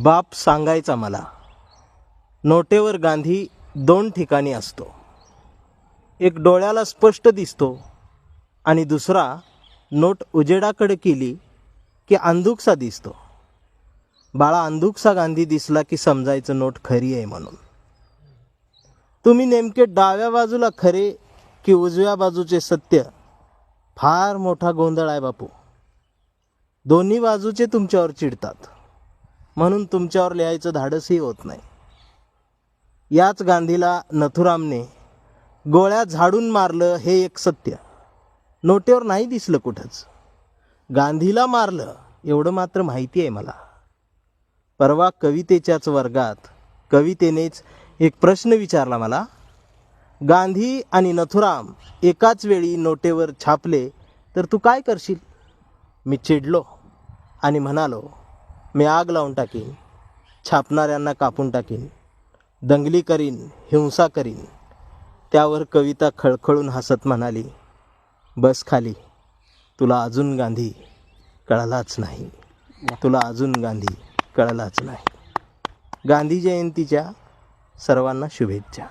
बाप सांगायचा मला, नोटेवर गांधी दोन ठिकाणी असतो. एक डोळ्याला स्पष्ट दिसतो आणि दुसरा नोट उजेडाकडे केली की अंधुकसा दिसतो. बाळा, अंधुकसा गांधी दिसला की समजायचं नोट खरी आहे म्हणून. तुम्ही नेमके डाव्या बाजूला खरे की उजव्या बाजूचे सत्य, फार मोठा गोंधळ आहे बापू. दोन्ही बाजूचे तुमच्यावर चिडतात म्हणून तुमच्यावर लिहायचं धाडसही होत नाही. याच गांधीला नथुरामने गोळ्या झाडून मारलं हे एक सत्य नोटेवर नाही दिसलं कुठंच. गांधीला मारलं एवढं मात्र माहिती आहे मला. परवा कवितेच्याच वर्गात कवितेनेच एक प्रश्न विचारला मला, गांधी आणि नथुराम एकाच वेळी नोटेवर छापले तर तू काय करशील? मी चिडलो आणि म्हणालो, मी आग लावून टाकीन, छापणाऱ्यांना कापून टाकीन, दंगली करीन, हिंसा करीन. त्यावर कविता खळखळून हसत म्हणाली, बस खाली, तुला अजून गांधी कळलाच नाही, तुला अजून गांधी कळलाच नाही. गांधी जयंतीच्या सर्वांना शुभेच्छा.